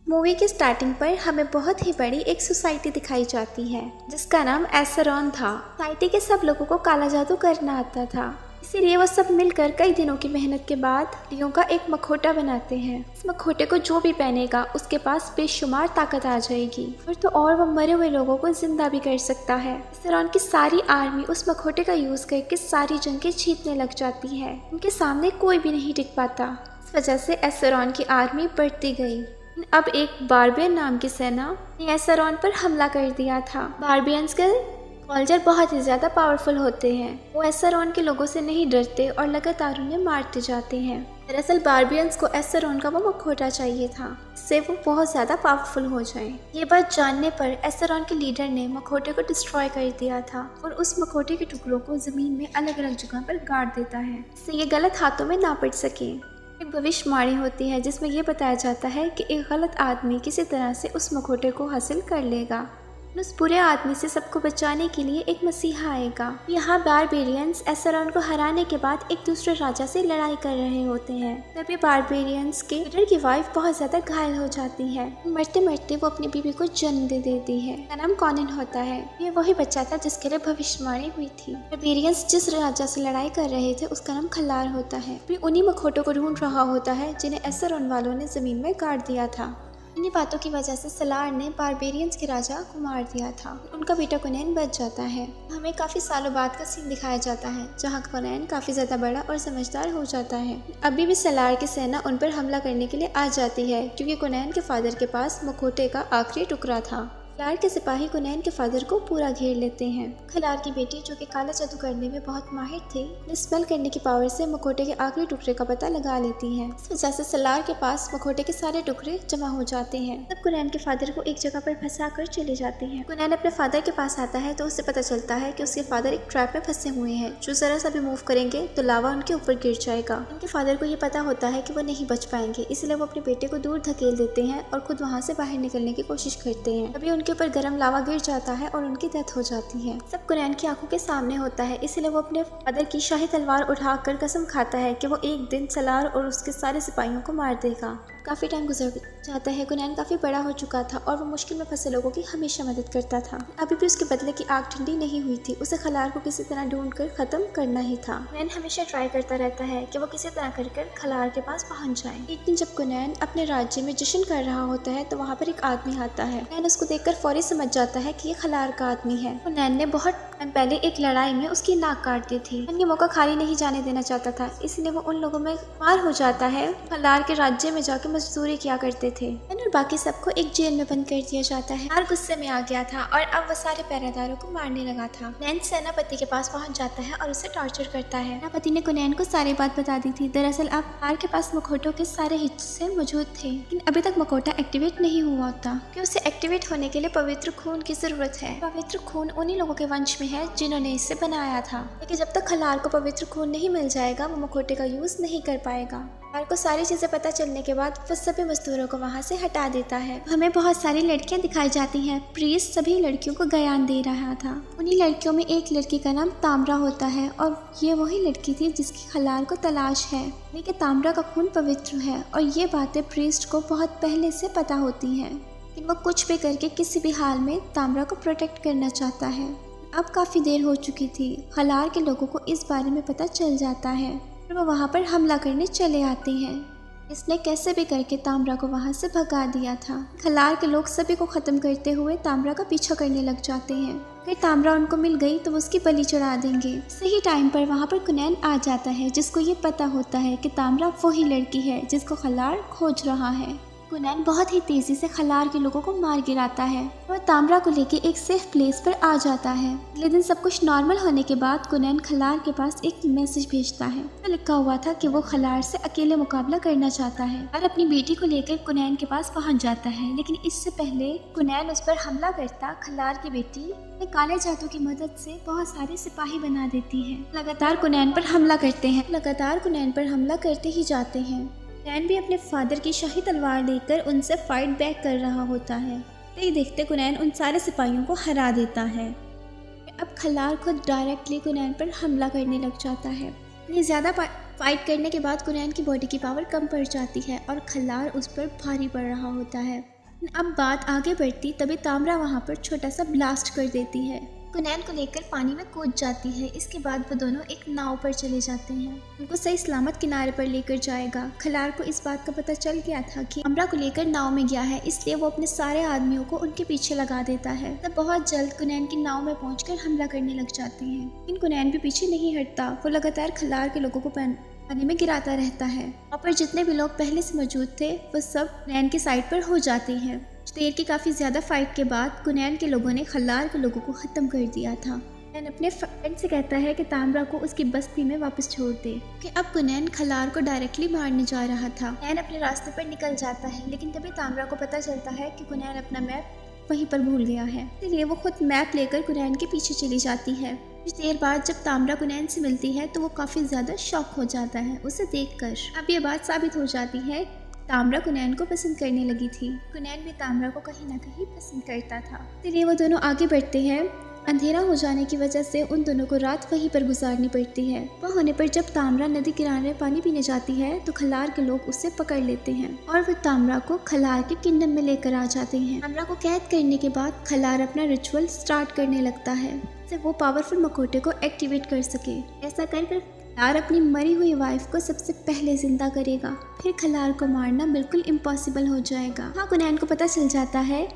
Movie की starting पर हमें बहुत ही बड़ी एक सोसाइटी दिखाई जाती है जिसका नाम एसरॉन था। सोसाइटी के सब लोगों को काला जादू करना आता था, इसीलिए वो सब मिलकर कई दिनों की मेहनत के बाद लियों का एक मखोटा बनाते हैं। इस मखोटे को जो भी पहनेगा उसके पास बेशुमार ताकत आ जाएगी और वो मरे हुए लोगों को जिंदा भी कर सकता है। एसरॉन की सारी आर्मी उस मखोटे का यूज करके सारी जंगें जीतने लग जाती है। उनके सामने कोई भी नहीं टिक पाता। इस वजह से एसरॉन की आर्मी बढ़ती गई। अब एक बारबियन नाम की सेना ने एसरॉन पर हमला कर दिया था। बारबियंस के सोल्जर बहुत ही ज्यादा पावरफुल होते हैं। वो एसरॉन के लोगों से नहीं डरते और लगातार उन्हें मारते जाते हैं। दरअसल बारबियंस को एसरॉन का वो मखोटा चाहिए था, इससे वो बहुत ज्यादा पावरफुल हो जाए। ये बात जानने पर एसरॉन के लीडर ने मखोटे को डिस्ट्रॉय कर दिया था और उस मखोटे के टुकड़ों को जमीन में अलग अलग जगह पर गाड़ देता है, इससे ये गलत हाथों में ना पड़ सके। एक भविष्यवाणी होती है जिसमें यह बताया जाता है कि एक गलत आदमी किसी तरह से उस मखोटे को हासिल कर लेगा। उस बुरे आदमी से सबको बचाने के लिए एक मसीहा आएगा। यहाँ बारबेरियंस एसरॉन को हराने के बाद एक दूसरे राजा से लड़ाई कर रहे होते हैं। तभी बारबेरियंस के लीडर की वाइफ बहुत ज्यादा घायल हो जाती है। मरते मरते वो अपनी बीवी को जन्म दे देती है। उसका नाम कॉनिन होता है। ये वही बच्चा था जिसके लिए भविष्यवाणी हुई थी। बारबेरियंस जिस राजा से लड़ाई कर रहे थे उसका नाम खल्लार होता है। फिर उन्हीं मखोटों को ढूंढ रहा होता है जिन्हें एसरॉन वालों ने जमीन में गाड़ दिया था। इन्हीं बातों की वजह से सलार ने बारबेरियंस के राजा को मार दिया था। उनका बेटा कुनैन बच जाता है। हमें काफी सालों बाद का सीन दिखाया जाता है जहां कुनैन काफी ज्यादा बड़ा और समझदार हो जाता है। अभी भी सलार की सेना उन पर हमला करने के लिए आ जाती है क्योंकि कुनैन के फादर के पास मखोटे का आखिरी टुकड़ा था। खलार के सिपाही कुनैन के फादर को पूरा घेर लेते हैं। खलार की बेटी जो कि काला जादू करने में बहुत माहिर थी, स्मेल करने की पावर से मखोटे के आखिरी टुकड़े का पता लगा लेती है। इस वजह से सलार के पास मखोटे के सारे टुकड़े जमा हो जाते हैं। तब कुनैन के फादर को एक जगह पर फंसा कर चले जाते हैं। कुनैन अपने फादर के पास आता है तो उससे पता चलता है कि उसके फादर एक ट्रैप में फंसे हुए हैं, जो जरा सा भी मूव करेंगे तो लावा उनके ऊपर गिर जाएगा। उनके फादर को ये पता होता है कि वो नहीं बच पाएंगे, इसलिए वो अपने बेटे को दूर धकेल देते हैं और खुद वहाँ से बाहर निकलने की कोशिश करते हैं। तभी उनके ऊपर गर्म लावा गिर जाता है और उनकी डेथ हो जाती है। सब कुनैन की आंखों के सामने होता है, इसलिए वो अपने फादर की शाही तलवार उठाकर कसम खाता है कि वो एक दिन सलार और उसके सारे सिपाहियों को मार देगा। काफी टाइम गुजर जाता है। कुनैन काफी बड़ा हो चुका था और वो मुश्किल में फंसे लोगों की हमेशा मदद करता था। अभी भी उसके बदले की आग ठंडी नहीं हुई थी। उसे खलार को किसी तरह ढूंढकर खत्म करना ही था। कुनैन हमेशा ट्राई करता रहता है कि वो किसी तरह कर खलार के पास पहुंच जाए। एक दिन जब कुनैन अपने राज्य में जश्न कर रहा होता है तो वहाँ पर एक आदमी आता है। कुनैन उसको देखकर फौरी समझ जाता है कि ये खलार का आदमी है। कुनैन ने बहुत टाइम पहले एक लड़ाई में उसकी नाक काट दी थी। ये मौका खाली नहीं जाने देना चाहता था, इसलिए वो उन लोगों में मार हो जाता है। खलार के राज्य में जाकर मजदूरी किया करते थे और बाकी सबको एक जेल में बंद कर दिया जाता है। हार गुस्से में आ गया था और अब वो सारे पहरेदारों को मारने लगा था। कुनैन सेनापति के पास पहुंच जाता है और उसे टॉर्चर करता है। सेनापति ने कुनैन को सारी बात बता दी थी। दरअसल अब हार के पास मखोटों के सारे हिस्से मौजूद थे, लेकिन अभी तक मखोटा एक्टिवेट नहीं हुआ होता क्योंकि उसे एक्टिवेट होने के लिए पवित्र खून की जरूरत है। पवित्र खून उन्हीं लोगों के वंश में है जिन्होंने इसे बनाया था, लेकिन जब तक खलार को पवित्र खून नहीं मिल जाएगा वो मखोटे का यूज नहीं कर पाएगा। खलार को सारी चीजें पता चलने के बाद वो सभी मजदूरों को वहाँ से हटा देता है। हमें बहुत सारी लड़कियां दिखाई जाती हैं। प्रीस्ट सभी लड़कियों को ज्ञान दे रहा था। उन्हीं लड़कियों में एक लड़की का नाम ताम्रा होता है और ये वही लड़की थी जिसकी खलार को तलाश है। लेकिन ताम्रा का खून पवित्र है और ये बातें प्रीस्ट को बहुत पहले से पता होती हैं, लेकिन वो कुछ भी करके किसी भी हाल में ताम्रा को प्रोटेक्ट करना चाहता है। अब काफी देर हो चुकी थी। खलार के लोगों को इस बारे में पता चल जाता है और वो वहाँ पर हमला करने चले आते हैं। इसने कैसे भी करके ताम्रा को वहाँ से भगा दिया था। खलार के लोग सभी को खत्म करते हुए ताम्रा का पीछा करने लग जाते हैं। अगर ताम्रा उनको मिल गई तो वो उसकी बलि चढ़ा देंगे। सही टाइम पर वहाँ पर कुनैन आ जाता है, जिसको ये पता होता है कि ताम्रा वही लड़की है जिसको खलार खोज रहा है। कुनैन बहुत ही तेजी से खलार के लोगों को मार गिराता है और ताम्रा को लेके एक सेफ प्लेस पर आ जाता है। अगले दिन सब कुछ नॉर्मल होने के बाद कुनैन खलार के पास एक मैसेज भेजता है। तो लिखा हुआ था कि वो खलार से अकेले मुकाबला करना चाहता है और अपनी बेटी को लेकर कुनैन के पास पहुंच जाता है। लेकिन इससे पहले कुनैन उस पर हमला करता खलार की बेटी काले जादू की मदद से बहुत सारे सिपाही बना देती है। लगातार कुनैन पर हमला करते ही जाते हैं। कुनैन भी अपने फादर की शाही तलवार लेकर उनसे फाइट बैक कर रहा होता है। देखते देखते कुनैन उन सारे सिपाहियों को हरा देता है। अब खलार खुद डायरेक्टली कुनैन पर हमला करने लग जाता है। इतनी ज़्यादा फाइट करने के बाद कुनैन की बॉडी की पावर कम पड़ जाती है और खलार उस पर भारी पड़ रहा होता है। अब बात आगे बढ़ती तभी ताम्रा वहाँ पर छोटा सा ब्लास्ट कर देती है। कुनैन को लेकर पानी में कूद जाती है। इसके बाद वो दोनों एक नाव पर चले जाते हैं। उनको सही सलामत किनारे पर लेकर जाएगा। खलार को इस बात का पता चल गया था कि ताम्रा को लेकर नाव में गया है, इसलिए वो अपने सारे आदमियों को उनके पीछे लगा देता है। तब बहुत जल्द कुनैन की नाव में पहुंचकर हमला करने लग जाते हैं। लेकिन कुनैन भी पीछे नहीं हटता। वो लगातार खलार के लोगों को पानी में गिराता रहता है। वहाँ पर जितने भी लोग पहले से मौजूद थे वो सब कुनैन की साइड पर हो जाते हैं। देर की काफ़ी ज़्यादा फाइट के बाद कुनैन के लोगों ने खलार के लोगों को ख़त्म कर दिया था। कुनैन अपने फ्रेंड से कहता है कि ताम्रा को उसकी बस्ती में वापस छोड़ दे कि अब कुनैन खलार को डायरेक्टली मारने जा रहा था। कुनैन अपने रास्ते पर निकल जाता है, लेकिन तभी ताम्रा को पता चलता है कि कुनैन अपना मैप वहीं पर भूल गया है। इसलिए वो खुद मैप लेकर कुनैन के पीछे चली जाती है। कुछ देर बाद जब ताम्रा कुनैन से मिलती है तो वो काफ़ी ज़्यादा शॉक हो जाता है उसे देखकर। अब ये बात साबित हो जाती है ताम्रा कुनैन को पसंद करने लगी थी। कुनैन भी ताम्रा को कहीं ना कहीं पसंद करता था। इसलिए वो दोनों आगे बढ़ते हैं। अंधेरा हो जाने की वजह से उन दोनों को रात वहीं पर गुजारनी पड़ती है। वह होने पर जब ताम्रा नदी किनारे पानी पीने जाती है तो खलार के लोग उसे पकड़ लेते हैं और वो ताम्रा को खलार के किंगडम में लेकर आ जाते हैं। ताम्रा को कैद करने के बाद खलार अपना रिचुअल स्टार्ट करने लगता है जिससे वो पावरफुल मखौटे को एक्टिवेट कर सके। ऐसा कर खलार अपनी मरी हुई वाइफ को सबसे पहले जिंदा करेगा। फिर खलार को मारना बिल्कुल इम्पॉसिबल हो जाएगा। हाँ, कुनैन को पता चल जाता है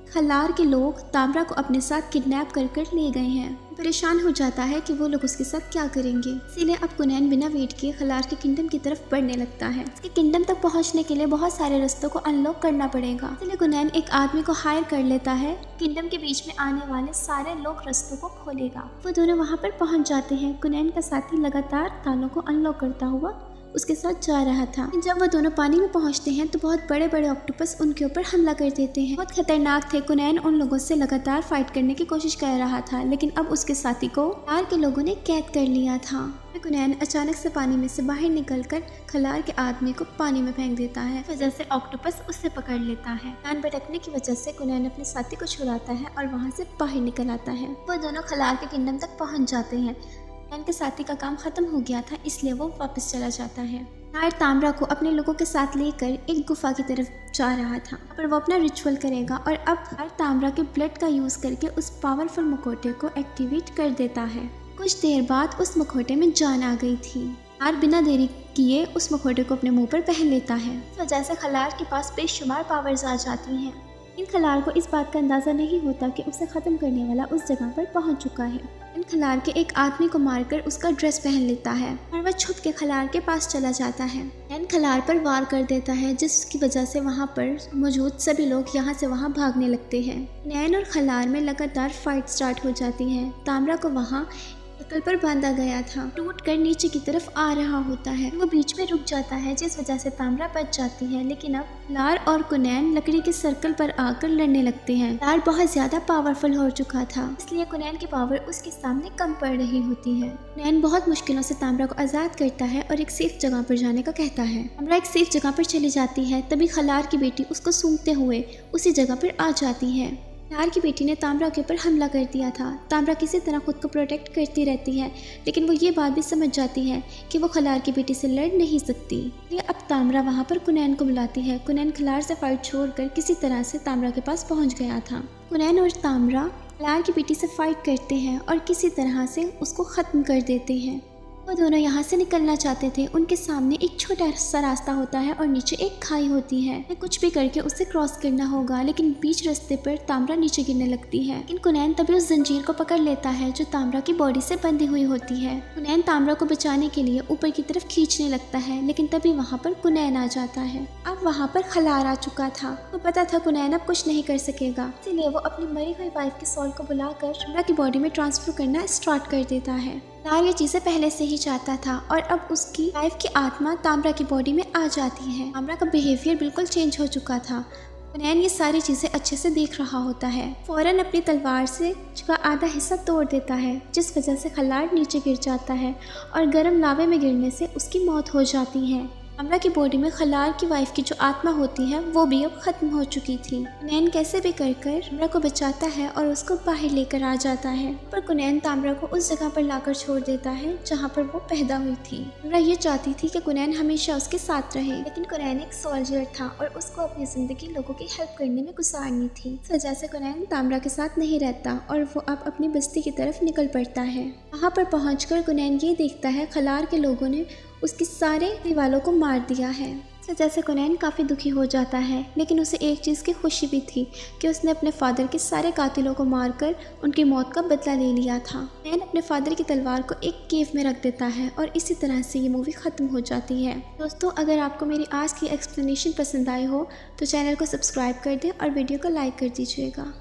खलार के लोग ताम्रा को अपने साथ किडनैप कर ले गए हैं। परेशान हो जाता है कि वो लोग उसके साथ क्या करेंगे। इसीलिए अब कुनैन बिना वेट किए खलार के किंगडम की तरफ बढ़ने लगता है। उसके किंगडम तक पहुंचने के लिए बहुत सारे रास्तों को अनलॉक करना पड़ेगा। इसलिए कुनैन एक आदमी को हायर कर लेता है, किंगडम के बीच में आने वाले सारे लोक रास्तों को खोलेगा। वो दोनों वहाँ पर पहुँच जाते हैं। कुनैन का साथी लगातार तालों को अनलॉक करता हुआ उसके साथ जा रहा था। जब वो दोनों पानी में पहुंचते हैं तो बहुत बड़े बड़े ऑक्टोपस उनके ऊपर हमला कर देते हैं। बहुत खतरनाक थे। कुनैन उन लोगों से लगातार फाइट करने की कोशिश कर रहा था, लेकिन अब उसके साथी को खलार के लोगों ने कैद कर लिया था। कुनैन अचानक से पानी में से बाहर निकलकर खलार के आदमी को पानी में फेंक देता है। वजह से ऑक्टोपस उससे पकड़ लेता है। ध्यान भटकने की वजह से कुनैन अपने साथी को छुड़ाता है और वहाँ से बाहर निकल आता है। वो दोनों खलार के किंगडम तक पहुँच जाते हैं। कुनैन के साथी का काम खत्म हो गया था, इसलिए वो वापस चला जाता है। खलार ताम्रा को अपने लोगों के साथ लेकर एक गुफा की तरफ जा रहा था, पर वो अपना रिचुअल करेगा और अब खलार ताम्रा के ब्लड का यूज करके उस पावरफुल मखौटे को एक्टिवेट कर देता है। कुछ देर बाद उस मखौटे में जान आ गई थी। खलार बिना देरी किए उस मखौटे को अपने मुंह पर पहन लेता है। इस वजह से खलार के पास बेशुमार पावर्स आ जाती हैं। इन खलार को इस बात का अंदाजा नहीं होता कि उसे खत्म करने वाला उस जगह पर पहुंच चुका है। इन खलार के एक आदमी को मारकर उसका ड्रेस पहन लेता है और वह छुप के खलार के पास चला जाता है। इन खलार पर वार कर देता है, जिसकी वजह से वहां पर मौजूद सभी लोग यहां से वहां भागने लगते हैं। नैन और खलार में लगातार फाइट स्टार्ट हो जाती है। ताम्रा को वहां सर्कल पर बांधा गया था, टूटकर नीचे की तरफ आ रहा होता है। वो बीच में रुक जाता है, जिस वजह से ताम्रा बच जाती है। लेकिन अब खलार और कुनैन लकड़ी के सर्कल पर आकर लड़ने लगते हैं। खलार बहुत ज्यादा पावरफुल हो चुका था, इसलिए कुनैन की पावर उसके सामने कम पड़ रही होती है। कुनैन बहुत मुश्किलों से ताम्रा को आजाद करता है और एक सेफ जगह पर जाने का कहता है। ताम्रा एक सेफ जगह पर चली जाती है। तभी खलार की बेटी उसको सूंघते हुए उसी जगह पर आ जाती है। खलार की बेटी ने ताम्रा के ऊपर हमला कर दिया था। ताम्रा किसी तरह खुद को प्रोटेक्ट करती रहती है, लेकिन वो ये बात भी समझ जाती है कि वो खलार की बेटी से लड़ नहीं सकती। ये अब ताम्रा वहाँ पर कुनैन को बुलाती है। कुनैन खलार से फाइट छोड़कर किसी तरह से ताम्रा के पास पहुँच गया था। कुनैन और ताम्रा खलार की बेटी से फाइट करते हैं और किसी तरह से उसको ख़त्म कर देते हैं। वो दोनों यहाँ से निकलना चाहते थे। उनके सामने एक छोटा सा रास्ता होता है और नीचे एक खाई होती है। कुछ भी करके उसे क्रॉस करना होगा, लेकिन बीच रास्ते पर ताम्रा नीचे गिरने लगती है। लेकिन कुनैन तभी उस जंजीर को पकड़ लेता है जो ताम्रा की बॉडी से बंधी हुई होती है। कुनैन ताम्रा को बचाने के लिए ऊपर की तरफ खींचने लगता है, लेकिन तभी वहाँ पर कुनैन आ जाता है। अब वहाँ पर खलार आ चुका था। वो पता था कुनैन अब कुछ नहीं कर सकेगा, इसीलिए वो अपनी मरी हुई वाइफ के सोल को बुलाकर ताम्रा की बॉडी में ट्रांसफर करना स्टार्ट कर देता है। खलार ये चीज़ें पहले से ही चाहता था और अब उसकी वाइफ की आत्मा ताम्रा की बॉडी में आ जाती है। ताम्रा का बिहेवियर बिल्कुल चेंज हो चुका था। कुनैन ये सारी चीज़ें अच्छे से देख रहा होता है। फौरन अपनी तलवार से उसका आधा हिस्सा तोड़ देता है, जिस वजह से खलार नीचे गिर जाता है और गर्म लावे में गिरने से उसकी मौत हो जाती है। तामरा की बॉडी में खलार की वाइफ की जो आत्मा होती है वो भी अब खत्म हो चुकी थी। कुनैन कैसे भी कर तामरा को बचाता है और उसको बाहर लेकर आ जाता है, पर कुनैन तामरा को उस जगह पर लाकर छोड़ देता है जहाँ पर वो पैदा हुई थी। तामरा ये चाहती थी कि कुनैन हमेशा उसके साथ रहे, लेकिन कुनैन एक सोल्जर था और उसको अपनी जिंदगी लोगों की हेल्प करने में गुजारनी थी। इस वजह से कुनैन तामरा के साथ नहीं रहता और वो अब अपनी बस्ती की तरफ निकल पड़ता है। वहाँ पर पहुँचकर कुनैन ये देखता है खलार के लोगों ने उसके सारे दीवालों को मार दिया है। इस वजह से कुनैन काफ़ी दुखी हो जाता है, लेकिन उसे एक चीज़ की खुशी भी थी कि उसने अपने फादर के सारे कातिलों को मारकर उनकी मौत का बदला ले लिया था। कुनैन अपने फादर की तलवार को एक केव में रख देता है और इसी तरह से ये मूवी ख़त्म हो जाती है। दोस्तों, अगर आपको मेरी आज की एक्सप्लेनेशन पसंद आई हो तो चैनल को सब्सक्राइब कर दें और वीडियो को लाइक कर दीजिएगा।